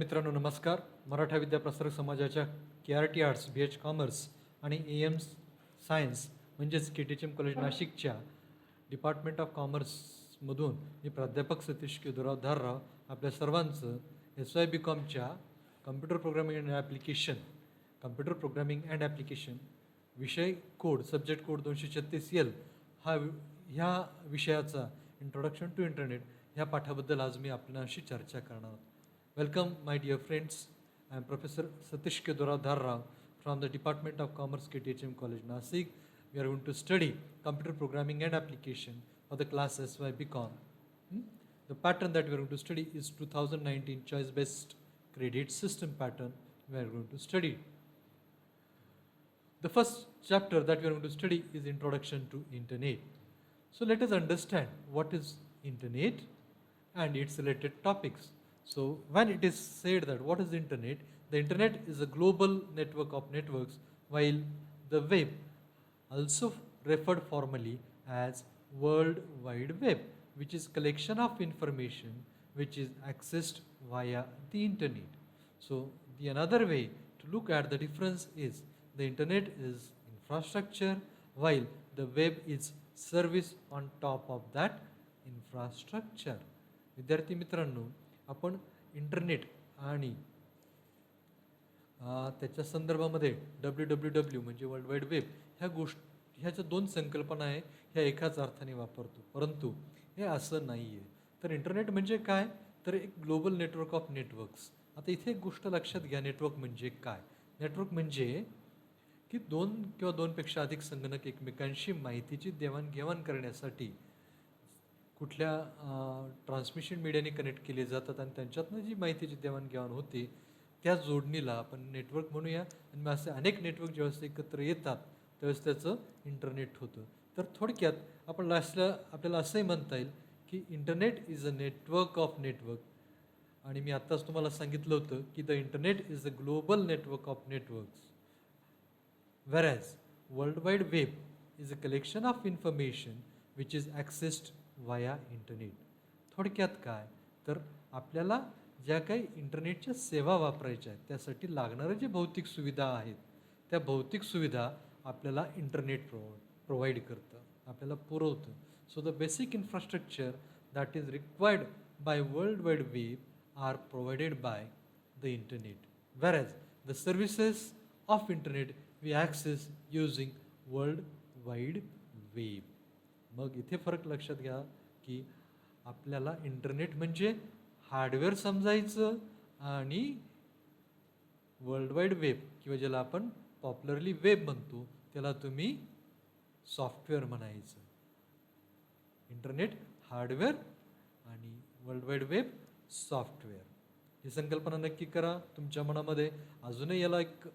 मित्रांनो नमस्कार. मराठा विद्याप्रसारक समाजाच्या KRT आर्ट्स, BH कॉमर्स आणि AM सायन्स म्हणजेच KTHM कॉलेज नाशिकच्या डिपार्टमेंट ऑफ कॉमर्समधून मी प्राध्यापक सतीश केदुराव धारराव आपल्या सर्वांचं SYBCOMच्या कम्प्युटर प्रोग्रामिंग अँड ॲप्लिकेशन विषय कोड सब्जेक्ट कोड 236L ह्या विषयाचा इंट्रोडक्शन टू इंटरनेट ह्या पाठाबद्दल आज मी आपल्याशी चर्चा करणार आहोत. Welcome, my dear friends. I am Professor Satish Kedura Dharrao from the Department of Commerce, KTHM College, Nasik. We are going to study computer programming and application for the class SYBCOM. The pattern that we are going to study is 2019 choice-based credit system pattern. We are going to study. The first chapter that we are going to study is Introduction to Internet. So let us understand what is Internet and its related topics. So when it is said that what is the internet is a global network of networks, while the web, also referred formally as World Wide Web, which is collection of information which is accessed via the internet. So the another way to look at the difference is the internet is infrastructure while the web is service on top of that infrastructure. विद्यार्थी मित्रांनो, आपण internet आणि त्याच्या संदर्भामध्ये WWW म्हणजे world Wide web ह्याच्या दोन संकल्पना आहे, ह्या एकाच अर्थाने वापरतो, परंतु हे असं नाही आहे. तर इंटरनेट म्हणजे काय, तर एक ग्लोबल नेटवर्क ऑफ नेटवर्क्स. आता इथे एक गोष्ट लक्षात घ्या, नेटवर्क म्हणजे काय. नेटवर्क म्हणजे की दोन किंवा दोनपेक्षा अधिक संगणक एकमेकांशी माहितीची देवाणघेवाण करण्यासाठी कुठल्या ट्रान्समिशन मीडियाने कनेक्ट केले जातात आणि त्यांच्यातनं जी माहितीची देवाणघेवाण होते त्या जोडणीला आपण नेटवर्क म्हणूया. आणि मग असे अनेक नेटवर्क जेव्हा एकत्र येतात त्यावेळेस त्याचं इंटरनेट होतं. तर थोडक्यात आपल्याला असंही म्हणता येईल की internet is a network of network. आणि मी आत्ताच तुम्हाला सांगितलं होतं की the internet is a global network of networks, whereas World Wide Web is a collection of information which is accessed via internet. थोडक्यात काय, तर आपल्याला ज्या काही इंटरनेटच्या सेवा वापरायच्या आहेत त्यासाठी लागणाऱ्या जे भौतिक सुविधा आहेत त्या भौतिक सुविधा आपल्याला इंटरनेट प्रोव्हाइड करतं, आपल्याला पुरवतं. So the basic infrastructure that is required by World Wide Web are provided by the internet, whereas the services of internet we access using world wide web. मग इथे फरक लक्षात घ्या की आपल्याला इंटरनेट म्हणजे हार्डवेअर समजायचं आणि वर्ल्ड वाईड वेब किंवा ज्याला आपण पॉप्युलरली वेब म्हणतो त्याला तुम्ही सॉफ्टवेअर म्हणायचं. इंटरनेट हार्डवेअर आणि वर्ल्ड वाईड वेब सॉफ्टवेअर. ही संकल्पना नक्की करा तुमच्या मनामध्ये. अजूनही याला एक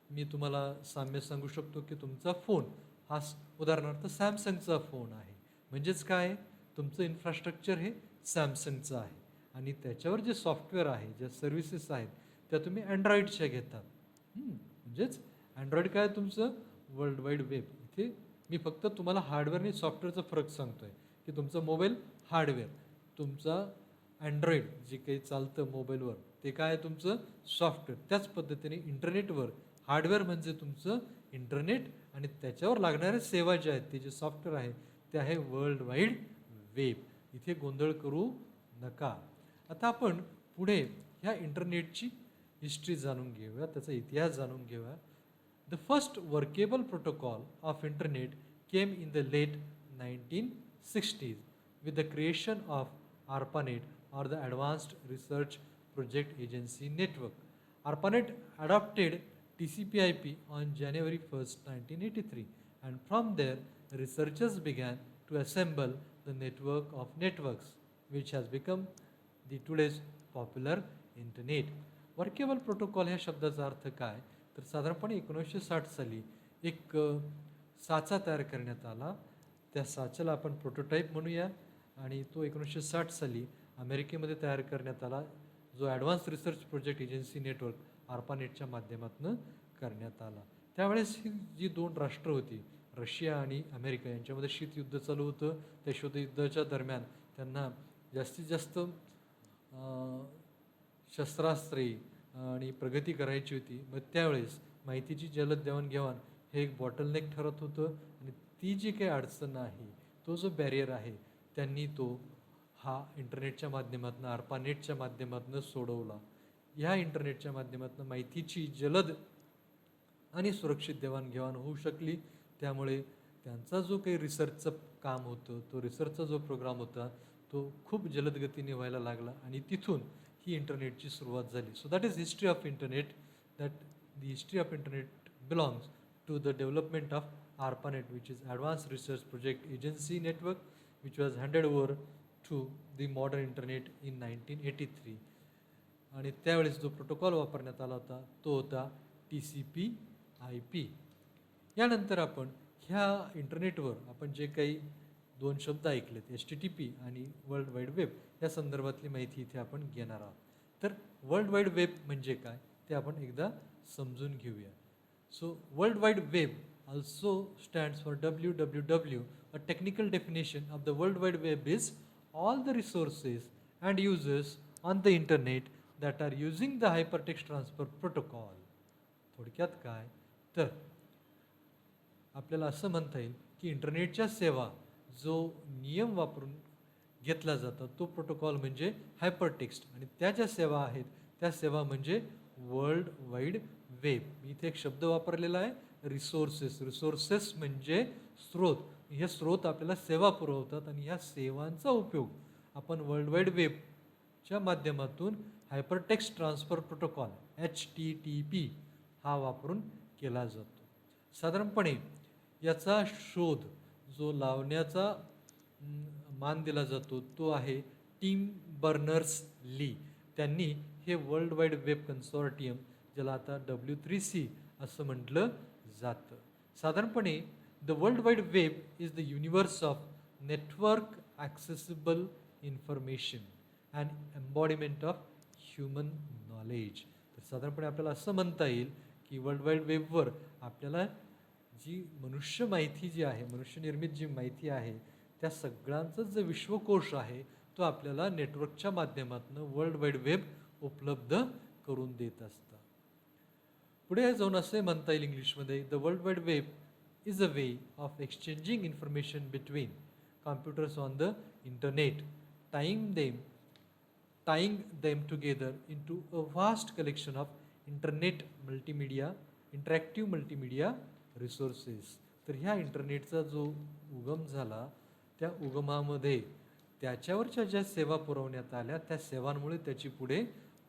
मी तुम्हाला साम्य सांगू शकतो की तुमचा फोन हा उदाहरणार्थ सॅमसंगचा फोन आहे. म्हणजेच काय, तुमचं इन्फ्रास्ट्रक्चर हे सॅमसंगचं आहे आणि त्याच्यावर जे सॉफ्टवेअर आहे, ज्या सर्व्हिसेस आहेत त्या तुम्ही अँड्रॉईडच्या घेतात. म्हणजेच अँड्रॉईड काय तुमचं वर्ल्ड वाईड वेब. इथे मी फक्त तुम्हाला हार्डवेअर आणि सॉफ्टवेअरचा फरक सांगतो आहे की तुमचा मोबाईल हार्डवेअर, तुमचा अँड्रॉईड जे काही चालतं मोबाईलवर ते काय आहे तुमचं सॉफ्टवेअर. त्याच पद्धतीने इंटरनेटवर हार्डवेअर म्हणजे तुमचं इंटरनेट आणि त्याच्यावर लागणाऱ्या सेवा ज्या आहेत ते जे सॉफ्टवेअर आहे ते आहे वर्ल्ड वाईड वेब. इथे गोंधळ करू नका. आता आपण पुढे ह्या इंटरनेटची हिस्ट्री जाणून घेऊया, त्याचा इतिहास जाणून घेऊया. The first workable protocol of internet came in the late 1960s with the creation of ARPANET or the Advanced Research Project Agency Network. ARPANET adopted TCP/IP on January 1st, 1983, and from there researchers began to assemble the network of networks, which has become the today's popular internet. Workable protocol ह्या शब्दाचा अर्थ काय, तर साधारणपणे 1960 साली एक साचा तयार करण्यात आला. त्या साच्याला आपण प्रोटोटाईप म्हणूया आणि तो 1960 साली अमेरिकेमध्ये तयार करण्यात आला, जो advance research project agency network ARPANETच्या माध्यमातून करण्यात आला. त्यावेळेस ही जी दोन राष्ट्र होती रशिया आणि अमेरिका यांच्यामध्ये शीतयुद्ध चालू होतं. त्या शीतयुद्धाच्या दरम्यान त्यांना जास्तीत जास्त शस्त्रास्त्रे आणि प्रगती करायची होती. मग त्यावेळेस माहितीची जलद देवाणघेवाण हे एक बॉटलनेक ठरत होतं आणि ती जी काही अडचण आहे, तो जो बॅरियर आहे, त्यांनी तो हा इंटरनेटच्या माध्यमातून, ARPANETच्या माध्यमातून सोडवला. ह्या इंटरनेटच्या माध्यमातून माहितीची जलद आणि सुरक्षित देवाणघेवाण होऊ शकली. त्यामुळे त्यांचा जो काही रिसर्चचं काम होतं, तो रिसर्चचा जो प्रोग्राम होता, तो खूप जलद गतीने व्हायला लागला आणि तिथून ही इंटरनेटची सुरुवात झाली. So that is history of internet. That the history of internet belongs to the development of ARPANET, which is Advanced Research Project Agency Network, which was handed over to the modern internet in 1983. आणि त्यावेळेस जो protocol वापरण्यात आला होता तो होता TCP/IP. यानंतर आपण ह्या इंटरनेटवर आपण जे काही दोन शब्द ऐकलेत, HTTP आणि वर्ल्ड वाईड वेब, या संदर्भातली माहिती इथे आपण घेणार आहोत. तर वर्ल्ड वाईड वेब म्हणजे काय ते आपण एकदा समजून घेऊया. So world Wide web also stands for WWW. A technical definition of the World Wide Web is all the resources and users on the internet that are using the hypertext transfer protocol. थोडक्यात काय तर आपल्याला असं म्हणता येईल की इंटरनेटच्या सेवा जो नियम वापरून घेतला जातो तो प्रोटोकॉल म्हणजे हायपरटेक्स्ट, आणि त्या ज्या सेवा आहेत त्या सेवा म्हणजे वर्ल्ड वाईड वेब. मी इथे एक शब्द वापरलेला आहे, रिसोर्सेस. रिसोर्सेस म्हणजे स्रोत. हे स्रोत आपल्याला सेवा पुरवतात आणि ह्या सेवांचा उपयोग आपण वर्ल्ड वाईड वेबच्या माध्यमातून हायपरटेक्स्ट ट्रान्सफर प्रोटोकॉल HTTP हा वापरून केला जातो. साधारणपणे याचा शोध जो लावण्याचा मान दिला जातो तो आहे टिम बर्नर्स-ली. त्यांनी हे वर्ल्ड वाईड वेब कन्सॉर्टियम, ज्याला आता W3C असं म्हटलं जातं. साधारणपणे the world Wide web is the universe of network accessible information and embodiment of human knowledge. तर साधारणपणे आपल्याला असं म्हणता येईल की वर्ल्ड वाईड वेबवर आपल्याला जी मनुष्य माहिती जी आहे, मनुष्यनिर्मित जी माहिती आहे, त्या सगळ्यांचा जो विश्वकोश आहे तो आपल्याला नेटवर्कच्या माध्यमातून वर्ल्ड वाईड वेब उपलब्ध करून देत असतं. पुढे जाऊन असे म्हणता येईल इंग्लिशमध्ये, the world Wide web is a way of exchanging information between computers on the internet, tying them together into a vast collection of interactive multimedia resources. तर ह्या इंटरनेटचा जो उगम झाला त्या उगमामध्ये त्याच्यावरच्या ज्या सेवा पुरवण्यात आल्या त्या सेवांमुळे त्याची पुढे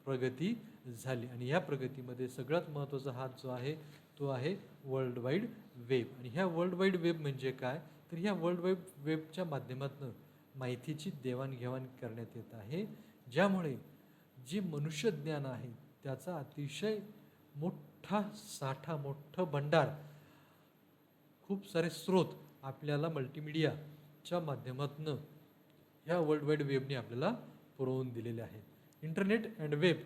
प्रगती झाली आणि ह्या प्रगतीमध्ये सगळ्यात महत्त्वाचा हात जो आहे तो आहे वर्ल्ड वाईड वेब. आणि ह्या वर्ल्ड वाईड वेब म्हणजे काय तर ह्या वर्ल्ड वाईड वेबच्या माध्यमातून माहितीची देवाणघेवाण करण्यात येत आहे, ज्यामुळे जे मनुष्य ज्ञान आहे त्याचा अतिशय मोठा साठा, मोठं भंडार, खूप सारे स्रोत आपल्याला मल्टीमीडियाच्या माध्यमातून ह्या वर्ल्ड वाईड वेबने आपल्याला पुरवून दिलेले आहेत. Internet and web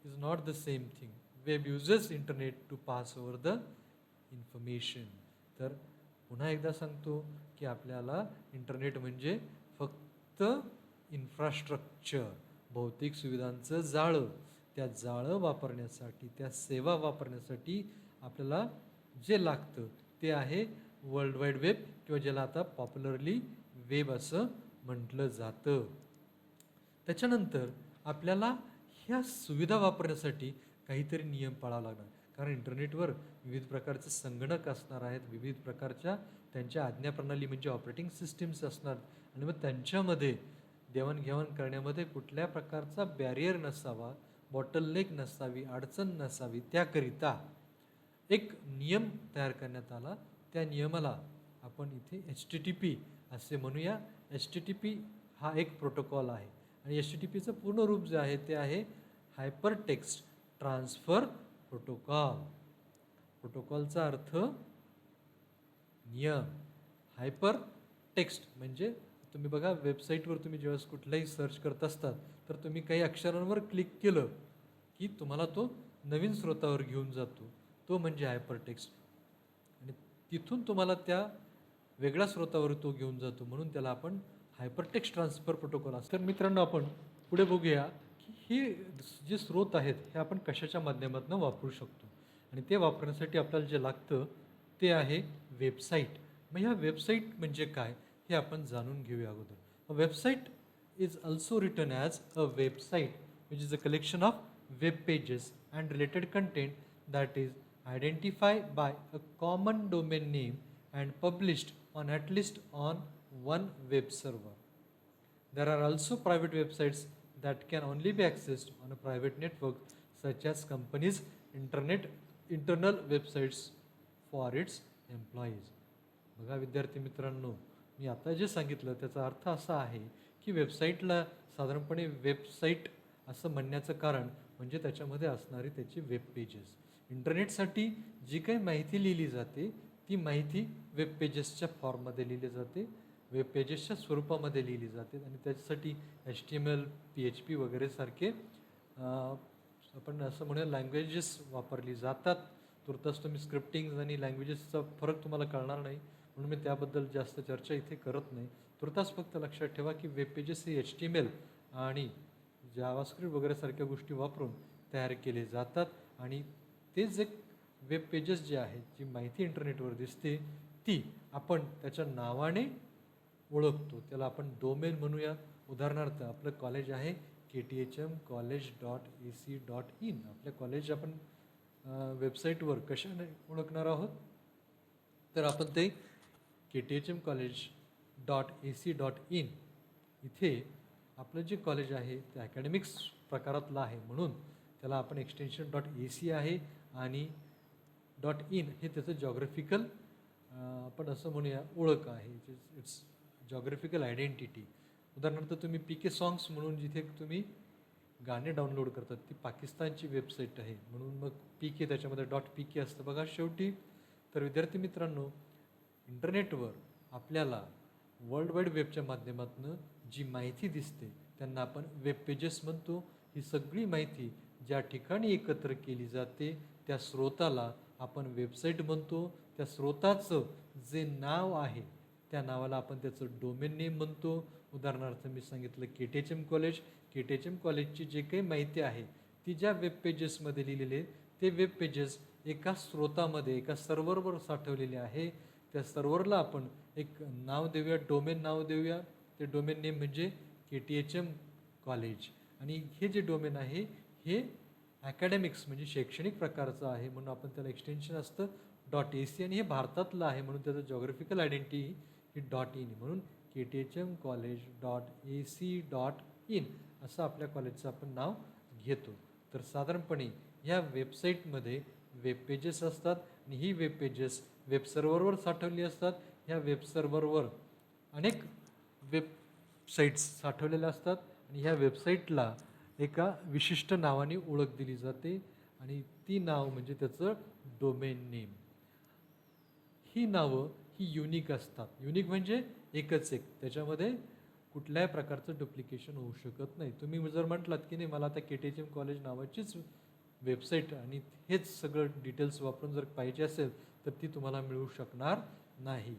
is not the same thing. Web uses internet to pass over the information. तर पुन्हा एकदा सांगतो की आपल्याला इंटरनेट म्हणजे फक्त इन्फ्रास्ट्रक्चर, भौतिक सुविधांचं जाळं. त्या जाळं वापरण्यासाठी, त्या सेवा वापरण्यासाठी आपल्याला जे लागतं ते आहे वर्ल्ड वाईड वेब, किंवा ज्याला आता पॉप्युलरली वेब असं म्हटलं जातं. त्याच्यानंतर आपल्याला ह्या सुविधा वापरण्यासाठी काहीतरी नियम पाळावे लागणार, कारण इंटरनेटवर विविध प्रकारचे संगणक असणार आहेत, विविध प्रकारच्या त्यांच्या आज्ञाप्रणाली म्हणजे ऑपरेटिंग सिस्टीम्स असणार, आणि मग त्यांच्यामध्ये देवाणघेवाण करण्यामध्ये कुठल्या प्रकारचा बॅरियर नसावा, बॉटलनेक नसावी, अडचण नसावी, त्याकरिता एक नियम तयार करण्यात आला. त्या नियमाला आपण इथे HTTP असे म्हणूया. HTTP हा एक प्रोटोकॉल आहे आणि HTTPचं पूर्ण रूप जे आहे ते आहे हायपरटेक्स्ट ट्रान्सफर प्रोटोकॉल. प्रोटोकॉलचा अर्थ नियम. हायपर टेक्स्ट म्हणजे तुम्ही बघा वेबसाईटवर तुम्ही जेव्हा कुठलाही सर्च करत असतात तर तुम्ही काही अक्षरांवर क्लिक केलं की तुम्हाला तो नवीन स्रोतावर घेऊन जातो, तो म्हणजे हायपरटेक्स्ट, आणि तिथून तुम्हाला त्या वेगळ्या स्रोतावर तो घेऊन जातो, म्हणून त्याला आपण हायपरटेक्स्ट ट्रान्सफर प्रोटोकॉल असतो. तर मित्रांनो आपण पुढे बघूया हे जे स्रोत आहेत हे आपण कशाच्या माध्यमातून वापरू शकतो आणि ते वापरण्यासाठी आपल्याला जे लागतं ते आहे वेबसाईट. मग ह्या वेबसाईट म्हणजे काय हे आपण जाणून घेऊया अगोदर. Website is also written as a website which is a collection of web pages and related content that is identify by a common domain name and published on at least on one web server. There are also private websites that can only be accessed on a private network, such as companies' internal websites for its employees. बघा विद्यार्थी मित्रांनो, मी आता जे सांगितलं त्याचा अर्थ असा आहे की वेबसाईटला साधारणपणे वेबसाईट असं म्हणण्याचं कारण म्हणजे त्याच्यामध्ये असणारी त्याची वेब पेजेस. इंटरनेटसाठी जी काही माहिती लिहिली जाते ती माहिती वेब पेजेसच्या फॉर्ममध्ये लिहिली जाते, वेब पेजेसच्या स्वरूपामध्ये लिहिली जाते आणि त्याच्यासाठी HTML, PHP वगैरे सारखे आपण असं म्हणूया लँग्वेजेस वापरली जातात. तुर्तास तुम्ही स्क्रिप्टिंग आणि लँग्वेजेसचा फरक तुम्हाला कळणार नाही म्हणून मी त्याबद्दल जास्त चर्चा इथे करत नाही. तुर्तास फक्त लक्षात ठेवा की वेब पेजेस हे HTML आणि जावास्क्रिप्ट वगैरे सारख्या गोष्टी वापरून तयार केले जातात आणि ते जे वेब पेजेस जे आहेत, जी माहिती इंटरनेटवर दिसते ती आपण त्याच्या नावाने ओळखतो, त्याला आपण डोमेन म्हणूया. उदाहरणार्थ आपलं कॉलेज आहे KTHM college.ac.in. आपल्या कॉलेज आपण वेबसाईटवर कशाने ओळखणार आहोत तर आपण ते KTHM college.ac.in इथे आपलं जे कॉलेज आहे ते अकॅडमिक्स प्रकारातलं आहे म्हणून त्याला आपण एक्सटेन्शन .ac आहे आणि .in हे त्याचं जॉग्राफिकल आपण असं म्हणूया ओळख आहे. It's geographical identity. उदाहरणार्थ तुम्ही PK सॉंग्स म्हणून जिथे तुम्ही गाणे डाउनलोड करतात ती पाकिस्तानची वेबसाईट आहे म्हणून मग PK त्याच्यामध्ये .pk असतं बघा शेवटी. तर विद्यार्थी मित्रांनो, इंटरनेटवर आपल्याला वर्ल्ड वाईड वेबच्या माध्यमातून जी माहिती दिसते त्यांना आपण वेब पेजेस म्हणतो. ही सगळी माहिती ज्या ठिकाणी एकत्र केली जाते त्या स्रोताला आपण वेबसाईट म्हणतो. त्या स्रोताचं जे नाव आहे त्या नावाला आपण त्याचं डोमेन नेम म्हणतो. उदाहरणार्थ मी सांगितलं KTHM कॉलेज. KTHM कॉलेजची जे काही माहिती आहे ती ज्या वेब पेजेसमध्ये लिहिलेले ते वेब पेजेस एका स्रोतामध्ये एका सर्व्हरवर साठवलेले आहे. त्या सर्व्हरला आपण एक नाव देऊया, डोमेन नाव देऊया. ते डोमेन नेम म्हणजे KTHM कॉलेज आणि हे जे डोमेन आहे हे अकॅडमिक्स म्हणजे शैक्षणिक प्रकारचं आहे म्हणून आपण त्याला एक्सटेन्शन असतं .ac आणि हे भारतातलं आहे म्हणून त्याचं जॉग्राफिकल आयडेंटिटी ही .in म्हणून KTHM college.ac.in असं आपल्या कॉलेजचं आपण नाव घेतो. तर साधारणपणे ह्या वेबसाईटमध्ये वेब पेजेस असतात आणि ही वेब पेजेस वेब सर्व्हरवर साठवली असतात. ह्या वेब सर्व्हरवर अनेक वेबसाईट्स साठवलेल्या असतात आणि ह्या वेबसाईटला एका विशिष्ट नावाने ओळख दिली जाते आणि ती नाव म्हणजे त्याचं डोमेन नेम. ही नावं ही युनिक असतात. युनिक म्हणजे एकच एक, त्याच्यामध्ये कुठल्याही प्रकारचं डुप्लिकेशन होऊ शकत नाही. तुम्ही जर म्हटलात की नाही मला आता KTHM कॉलेज नावाचीच वेबसाईट आणि हेच सगळं डिटेल्स वापरून जर पाहिजे असेल तर ती तुम्हाला मिळू शकणार नाही.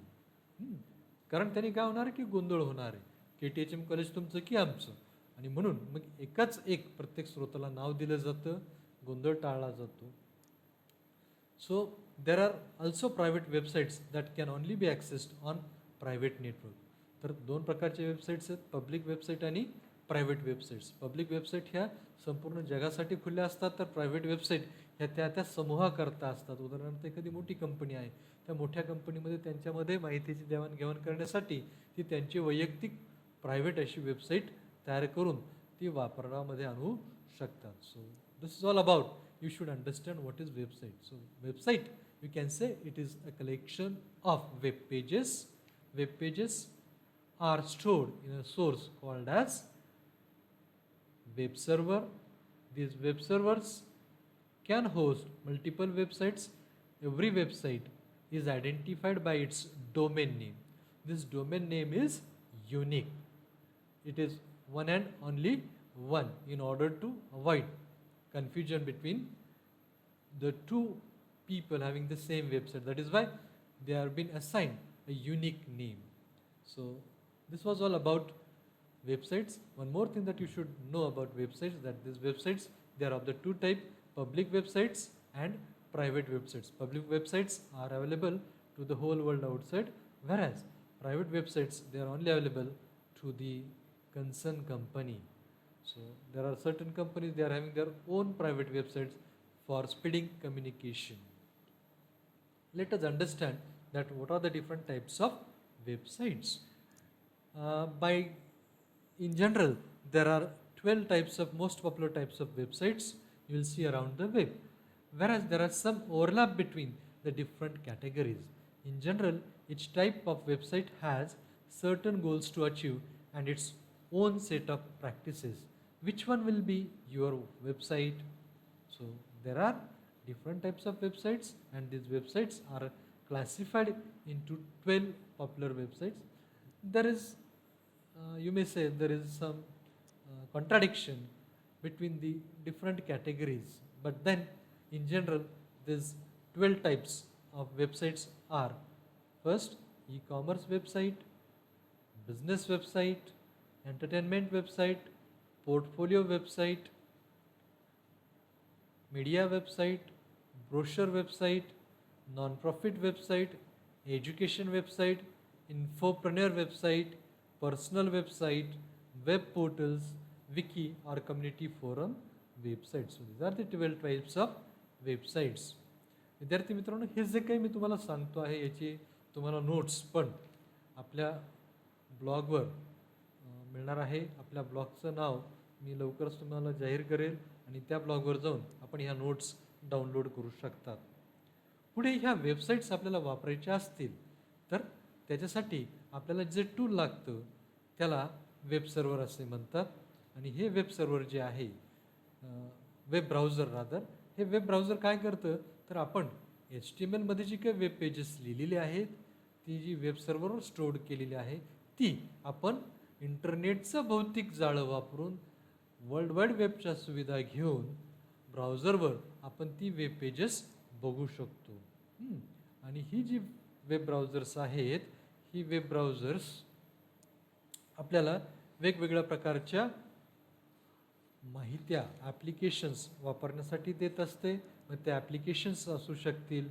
कारण त्याने काय होणार की गोंधळ होणार आहे. KTHM कॉलेज तुमचं की आमचं आणि म्हणून मग एकाच एक प्रत्येक स्रोताला नाव दिलं जातं, गोंधळ टाळला जातो. So there are also private websites that can only be accessed on private network. तर दोन प्रकारचे वेबसाईट्स आहेत, पब्लिक वेबसाईट आणि प्रायव्हेट वेबसाईट्स. पब्लिक वेबसाईट ह्या संपूर्ण जगासाठी खुल्या असतात तर प्रायव्हेट वेबसाईट ह्या त्या समूहाकरता असतात. उदाहरणार्थ एखादी मोठी कंपनी आहे, त्या मोठ्या कंपनीमध्ये त्यांच्यामध्ये माहितीची देवाणघेवाण करण्यासाठी ती त्यांची वैयक्तिक प्रायव्हेट अशी वेबसाईट तयार करून ती वापरामध्ये आणू शकतात. So this is all about you should understand what is website. So website, you can say it is a collection of web pages. Web pages are stored in a source called as web server. These web servers can host multiple websites. Every website is identified by its domain name. This domain name is unique. It is one and only one in order to avoid confusion between the two people having the same website. That is why they are been assigned a unique name. So this was all about websites. One more thing that you should know about websites, that these websites, they are of the two type, public websites and private websites. Public websites are available to the whole world outside, whereas private websites, they are only available to the concerned company. So there are certain companies, they are having their own private websites for speeding communication. Let us understand that what are the different types of websites. By in general, there are 12 types of most popular types of websites you will see around the web, whereas there are some overlap between the different categories. In general, each type of website has certain goals to achieve and its own set of practices. Which one will be your website? So there are different types of websites, and these websites are classified into 12 popular websites. There is, you may say, there is some contradiction between the different categories, but then in general, these 12 types of websites are: first, e-commerce website, business website, entertainment website, portfolio website, media website, brochure website, non-profit website, education website, infopreneur website, personal website, web portals, wiki or community forum websites. So these are the 12 types of websites. विद्यार्थी मित्रांनो, हे जे काही मी तुम्हाला सांगतो आहे याची तुम्हाला नोट्स पण आपल्या ब्लॉगवर मिळणार आहे. आपल्या ब्लॉगचं नाव मी लवकरच तुम्हाला जाहीर करेल आणि त्या ब्लॉगवर जाऊन आपण ह्या नोट्स डाउनलोड करू शकतात. पुढे ह्या वेबसाईट्स आपल्याला वापरायच्या असतील तर त्याच्यासाठी आपल्याला जे टूल लागतं त्याला वेब सर्वर असे म्हणतात. आणि हे वेब सर्वर जे आहे, वेब ब्राउझर रादर, हे वेब ब्राउझर काय करतं तर आपण HTML मध्ये जी काही वेब पेजेस लिहिलेली आहेत, ती जी वेब सर्वरवर स्टोअर केलेली आहे, ती आपण इंटरनेटचं भौतिक जाळं वापरून वर्ल्ड वाईड वेबच्या सुविधा घेऊन ब्राउझरवर आपण ती वेब पेजेस बघू शकतो. आणि ही जी वेब ब्राउझर्स आहेत, ही वेब ब्राउझर्स आपल्याला वेगवेगळ्या प्रकारच्या माहित्या ॲप्लिकेशन्स वापरण्यासाठी देत असते. मग त्या ॲप्लिकेशन्स असू शकतील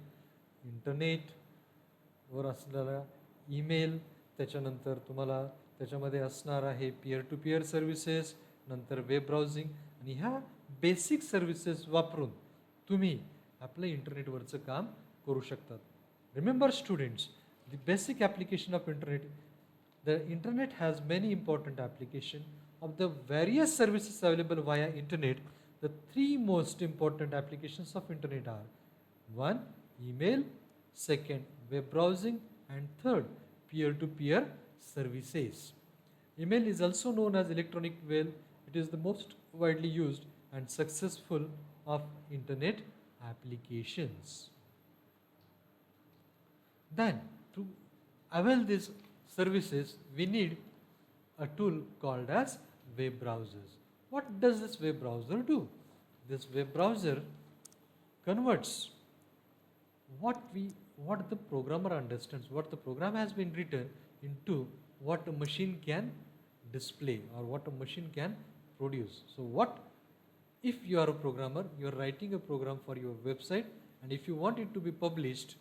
इंटरनेटवर असलेला ईमेल, त्याच्यानंतर तुम्हाला त्याच्यामध्ये असणार आहे पीअर टू पीअर सर्व्हिसेस, नंतर वेब ब्राउझिंग. आणि ह्या बेसिक सर्व्हिसेस वापरून तुम्ही आपलं इंटरनेटवरचं काम करू शकतात. Remember students, the basic application of internet. The internet has many important applications. Of the various services available via internet, the three most important applications of internet are: one, email; second, web browsing; and third, peer-to-peer services. Email is also known as electronic mail. It is the most widely used and successful of internet applications. Then, to avail these services, we need a tool called as web browsers. What does this web browser do? This web browser converts what the programmer understands, what the program has been written, into what a machine can display or what a machine can produce. So what if you are a programmer, you are writing a program for your website, and if you want it to be published,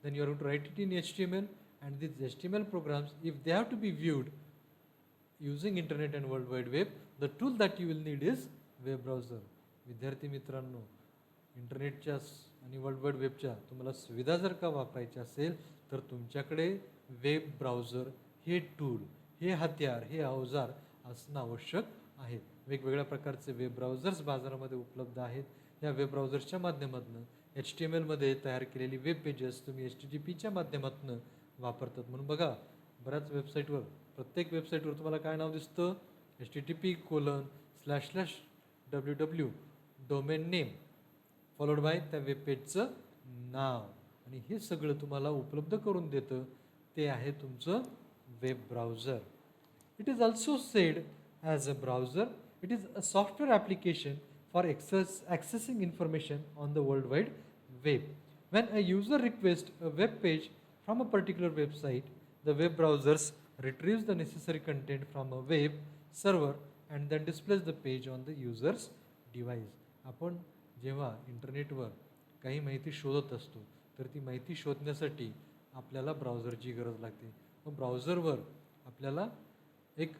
then you are going to write it in HTML. And these HTML programs, if they have to be viewed using internet and world wide web, the tool that you will need is web browser. विद्यार्थी मित्रांनो, इंटरनेटच्या आणि world wide वेबच्या तुम्हाला सुविधा जर का वापरायची असेल तर तुमच्याकडे वेब ब्राउझर हे टूल, हे हत्यार, हे अवजार असणं आवश्यक आहे. वेगवेगळ्या प्रकारचे वेब ब्राउझर्स बाजारामध्ये उपलब्ध आहेत. या वेब ब्राउझर्सच्या माध्यमातून HTML मध्ये तयार केलेली वेब पेजेस तुम्ही HTTPच्या माध्यमातून वापरतात. म्हणून बघा, बऱ्याच वेबसाईटवर, प्रत्येक वेबसाईटवर तुम्हाला काय नाव दिसतं? http://www domain name followed by त्या वेब पेजचं नाव. आणि हे सगळं तुम्हाला उपलब्ध करून देतं ते आहे तुमचं web browser. It is also sed as a browser. It is a software application for accessing information on the world wide web. When a user requests a web page from a particular website, the web browsers retrieves the necessary content from a web server and then displays the page on the user's device. आपण जेव्हा इंटरनेटवर काही माहिती शोधत असतो तर ती माहिती शोधण्यासाठी आपल्याला ब्राउझरची गरज लागते. मग ब्राउझरवर आपल्याला एक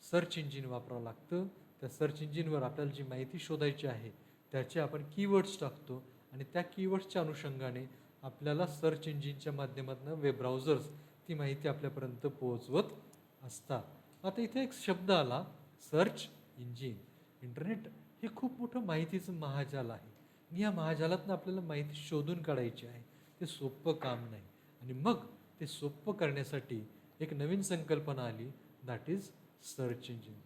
सर्च इंजिन वापरावं लागतं. त्या सर्च इंजिनवर आपल्याला जी माहिती शोधायची आहे त्याचे आपण कीवर्ड्स टाकतो आणि त्या कीवर्ड्सच्या अनुषंगाने आपल्याला सर्च इंजिनच्या माध्यमातून वेब ब्राउझर्स ती माहिती आपल्यापर्यंत पोहोचवत असतात. आता इथे एक शब्द आला, सर्च इंजिन. इंटरनेट हे खूप मोठं माहितीचं महाजाल आहे आणि या महाजालातनं आपल्याला माहिती शोधून काढायची आहे. ते सोपं काम नाही आणि मग ते सोपं करण्यासाठी एक नवीन संकल्पना आली, that is search engine.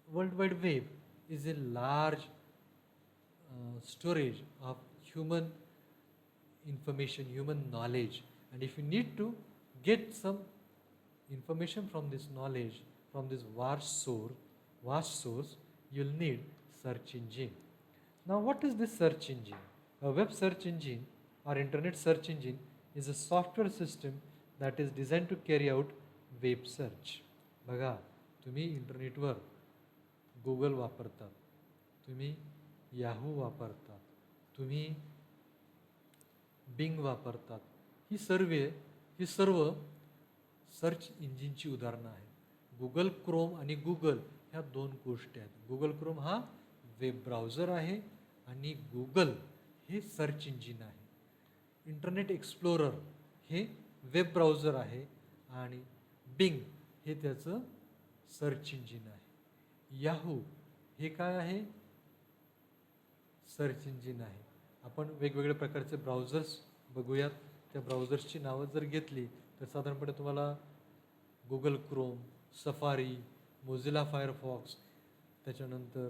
World Wide Web is a large storage of human information, human knowledge, and if you need to get some information from this knowledge, from this vast source, you'll need search engine. Now, what is this search engine? A web search engine or internet search engine is a software system that is designed to carry out web search. बघा, तुम्ही इंटरनेटवर Google वापरतात, तुम्ही Yahoo वापरतात, तुम्ही Bing वापरतात. ही सर्व search इंजिनची उदाहरणं आहेत. गुगल क्रोम आणि गूगल ह्या दोन गोष्टी आहेत. गुगल क्रोम हा वेब ब्राउझर आहे आणि गूगल हे सर्च इंजिन आहे. इंटरनेट एक्सप्लोरर हे वेब ब्राउझर आहे आणि बिंग हे त्याचं सर्च इंजिन आहे. याहू हे काय आहे? सर्च इंजिन आहे. आपण वेगवेगळ्या प्रकारचे ब्राउझर्स बघूयात. त्या ब्राउझर्सची नावं जर घेतली तर साधारणपणे तुम्हाला Google Chrome, safari, Mozilla Firefox, त्याच्यानंतर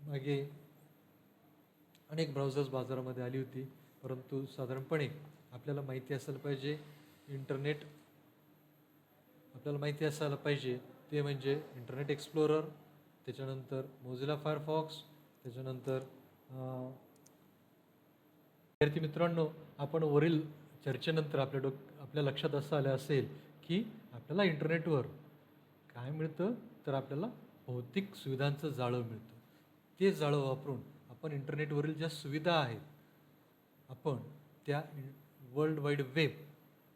मागे अनेक ब्राउझर्स बाजारामध्ये आली होती. परंतु साधारणपणे आपल्याला माहिती असायला पाहिजे, आपल्याला माहिती असायला पाहिजे ते म्हणजे इंटरनेट एक्सप्लोरर, त्याच्यानंतर मोझिला फायरफॉक्स, त्याच्यानंतर विद्यार्थी मित्रांनो, आपण वरील चर्चेनंतर आपल्या लक्षात असं आलं असेल की आपल्याला इंटरनेटवर काय मिळतं तर आपल्याला भौतिक सुविधांचं जाळं मिळतं. ते जाळं वापरून आपण इंटरनेटवरील ज्या सुविधा आहेत आपण त्या वर्ल्ड वाईड वेब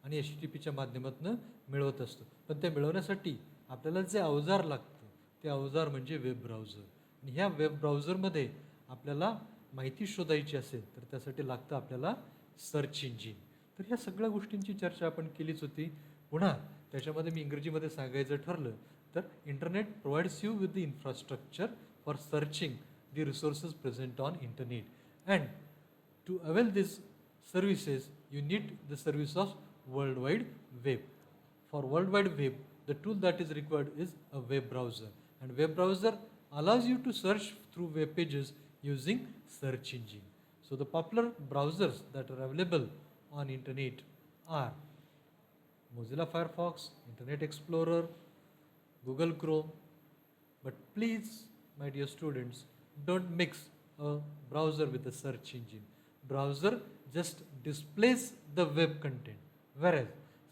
आणि HTTPच्या माध्यमातून मिळवत असतो. पण ते मिळवण्यासाठी आपल्याला जे अवजार लागतं ते अवजार म्हणजे वेब ब्राउझर. आणि ह्या वेब ब्राउझरमध्ये आपल्याला माहिती शोधायची असेल तर त्यासाठी लागतं आपल्याला सर्च इंजिन. तर ह्या सगळ्या गोष्टींची चर्चा आपण केलीच होती. पुन्हा त्याच्यामध्ये मी इंग्रजीमध्ये सांगायचं ठरलं तर internet provides you with the infrastructure for searching the resources present on internet and to avail this services you need the service of World Wide Web. For World Wide Web, the tool that is required is a web browser, and web browser allows you to search through web pages using search engine. So the popular browsers that are available on internet are Mozilla Firefox, Internet Explorer, Google Chrome. But please, my dear students, don't mix a browser with a search engine. Browser just displays the web content, whereas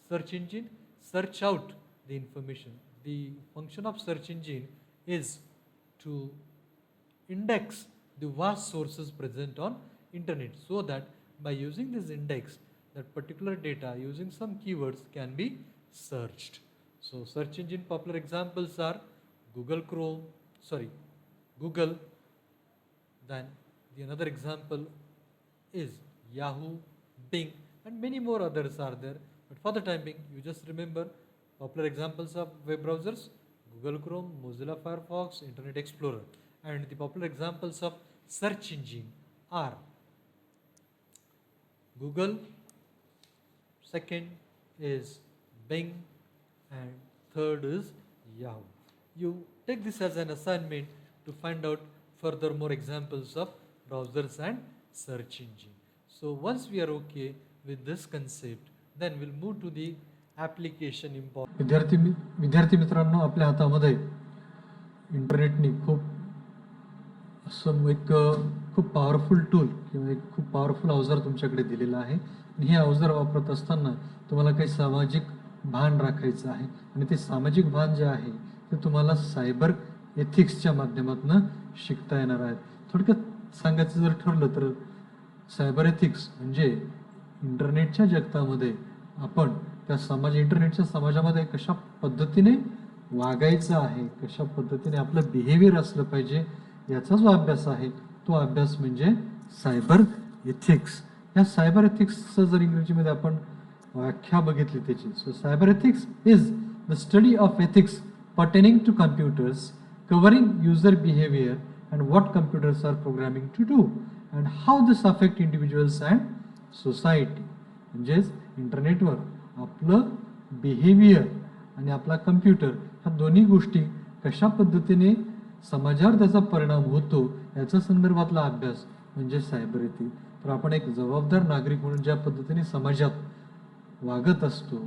search engine search out the information. The function of search engine is to index the vast sources present on internet, so that by using this index, that particular data using some keywords can be searched. So search engine popular examples are Google, then the another example is Yahoo, Bing, and many more others are there. But for the time being, you just remember popular examples of web browsers: Google Chrome, Mozilla Firefox, Internet Explorer. And the popular examples of search engine are Google, second is Bing, and third is Yahoo. You take this as an assignment to find out further more examples of browsers and search engine. So once we are okay with this concept, then we'll move to the application important. विद्यार्थी मित्रांनो, आपल्या हातामध्ये इंटरनेटने खूप powerful tool किंवा एक खूप powerful अवजार तुमच्याकडे दिलेला आहे. आणि हे अवजार वापरत असताना तुम्हाला काही सामाजिक भान राखायचं आहे आणि ते सामाजिक भान जे आहे ते तुम्हाला सायबर एथिक्सच्या माध्यमातून शिकता येणार आहे. थोडक्यात सांगायचं जर ठरलं तर सायबर एथिक्स म्हणजे इंटरनेटच्या जगतामध्ये आपण त्या इंटरनेटच्या समाजामध्ये कशा पद्धतीने वागायचं आहे, कशा पद्धतीने आपलं बिहेवियर असलं पाहिजे याचा जो अभ्यास आहे तो अभ्यास म्हणजे सायबर एथिक्स. या सायबर एथिक्सचं जर इंग्रजीमध्ये आपण व्याख्या बघितली त्याची, so cyber ethics is the study of ethics pertaining to computers covering user behaviour and what computers are programming to do and how this affect individuals and society. म्हणजेच इंटरनेटवर आपलं बिहेवियर आणि आपला कम्प्युटर ह्या दोन्ही गोष्टी कशा पद्धतीने समाजावर त्याचा परिणाम होतो याच्या संदर्भातला अभ्यास म्हणजे सायबर एथिक्स. तर आपण एक जबाबदार नागरिक म्हणून ज्या पद्धतीने समाजात वागत असतो,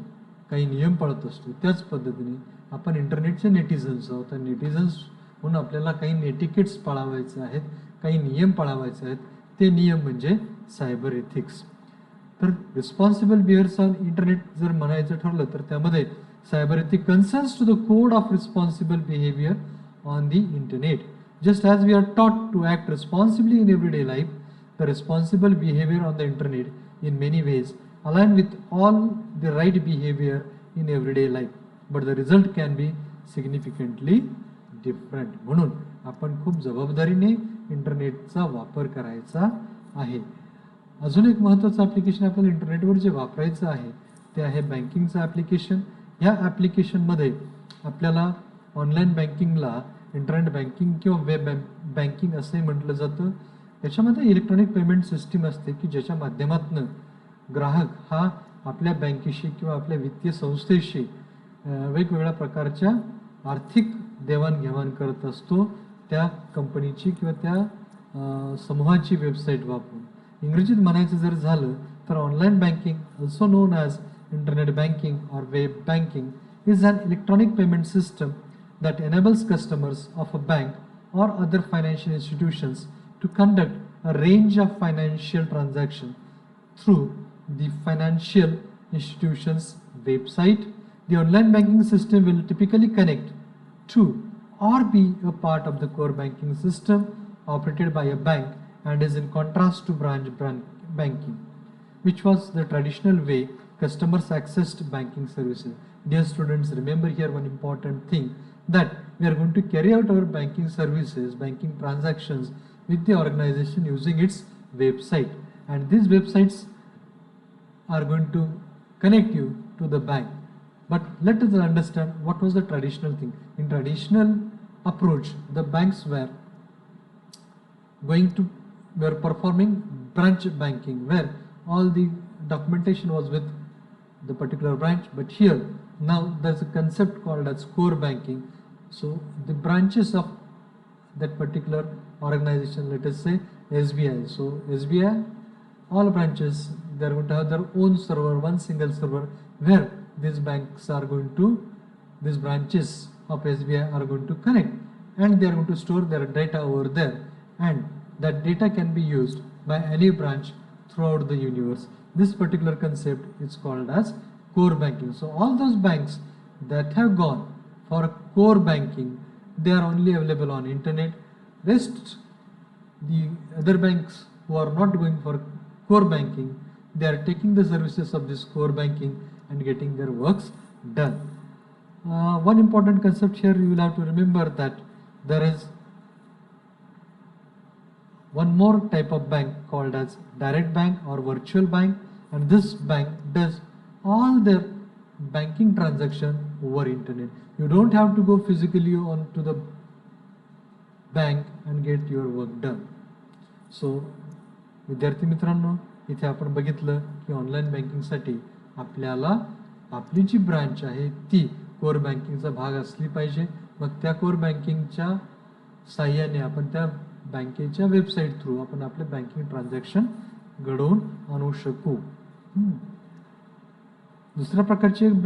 काही नियम पाळत असतो, त्याच पद्धतीने आपण इंटरनेटचे नेटिझन्स आहोत. तर नेटिझन्स म्हणून आपल्याला काही नेटिकेट्स पाळावायचे आहेत, काही नियम पाळावायचे आहेत. ते नियम म्हणजे सायबर एथिक्स. तर रिस्पॉन्सिबल बिहेवियर्स ऑन इंटरनेट जर म्हणायचं ठरलं तर त्यामध्ये cyber ethics concerns to the code of responsible behaviour on the internet. Just as we are taught to act responsibly in everyday life, the responsible behavior on the internet in many ways align with all the right behavior in everyday life, but the result can be significantly different. म्हणून आपण खूप जबाबदारीने इंटरनेटचा वापर करायचा आहे. अजून एक महत्त्वाचं ॲप्लिकेशन आपल्याला इंटरनेटवर जे वापरायचं आहे ते आहे बँकिंगचं ॲप्लिकेशन. ह्या ॲप्लिकेशनमध्ये आपल्याला ऑनलाईन बँकिंगला इंटरनेट बँकिंग किंवा वेब बँकिंग असंही म्हटलं जातं. याच्यामध्ये इलेक्ट्रॉनिक पेमेंट सिस्टीम असते की ज्याच्या माध्यमातून ग्राहक हा आपल्या बँकेशी किंवा आपल्या वित्तीय संस्थेशी वेगवेगळ्या प्रकारच्या आर्थिक देवाणघेवाण करत असतो त्या कंपनीची किंवा त्या समूहाची वेबसाईट वापरून. इंग्रजीत म्हणायचं जर झालं तर online banking, also known as internet banking or web banking, is an electronic payment system that enables customers of a bank or other financial institutions to conduct a range of financial transactions through the financial institution's website. The online banking system will typically connect to or be a part of the core banking system operated by a bank and is in contrast to branch banking, which was the traditional way customers accessed banking services. Dear students, remember here one important thing, that we are going to carry out our banking services, banking transactions with the organization using its website, and these websites are going to connect you to the bank. But let us understand what was the traditional thing. In traditional approach, the banks were performing branch banking where all the documentation was with the particular branch, but here now there's a concept called as core banking. So the branches of that particular organization, let us say SBI. So SBI, all branches, they are going to have their own server, one single server, where these branches of SBI are going to connect, and they are going to store their data over there, and that data can be used by any branch throughout the universe. This particular concept is called as core banking. So all those banks that have gone for core banking, they are only available on internet. Rest, the other banks who are not going for core banking, they are taking the services of this core banking and getting their works done. One important concept here you will have to remember, that there is one more type of bank called as direct bank or virtual bank, and this bank does all their banking transaction over internet. You don't have to go physically on to the bank and get your work done. So विद्यार्थी मित्रांनो, इथे आपण बघितलं की online बँकिंगसाठी आपल्याला आपली जी branch आहे ती कोर बँकिंगचा भाग असली पाहिजे. मग त्या कोर बँकिंगच्या साहाय्याने आपण त्या बँकेच्या वेबसाईट थ्रू आपण आपले बँकिंग ट्रान्झॅक्शन घडवून आणू शकू. दुसऱ्या प्रकारची एक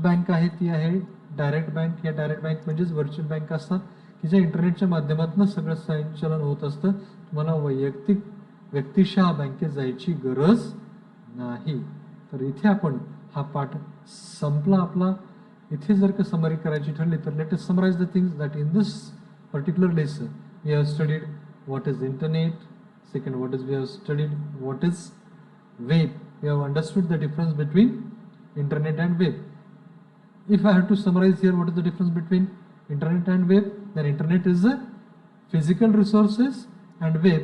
बँक आहे ती आहे डायरेक्ट बँक. या डायरेक्ट बँक म्हणजेच व्हर्च्युअल बँक असतात की ज्या इंटरनेटच्या माध्यमातून सगळं संचलन होत असतं. तुम्हाला वैयक्तिक व्यक्तिशः बँकेत जायची गरज नाही. तर इथे आपण हा पाठ संपला आपला. इथे जर का समरी करायची ठरली तर let us summarise the things that in this particular lesson we have studied what is internet, second what is we have studied what is web, we have understood the difference between internet and web. If I have to summarize here what is the difference between internet and web, then internet is a physical resources and web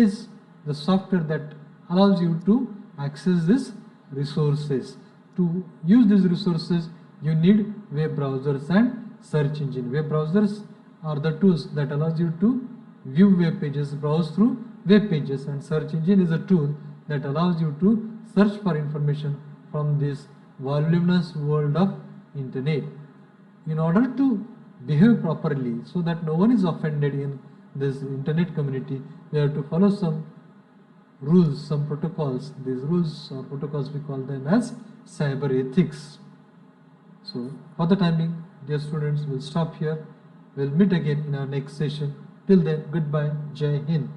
is the software that allows you to access these resources. To use these resources you need web browsers and search engine. Web browsers are the tools that allows you to view web pages, browse through web pages, and search engine is a tool that allows you to search for information from this voluminous world of internet. In order to behave properly so that no one is offended in this internet community, we have to follow some rules, some protocols. These rules or protocols we call them as cyber ethics. So for the time being, dear students, we'll stop here. We'll meet again in our next session. Till then, goodbye. Jai Hind.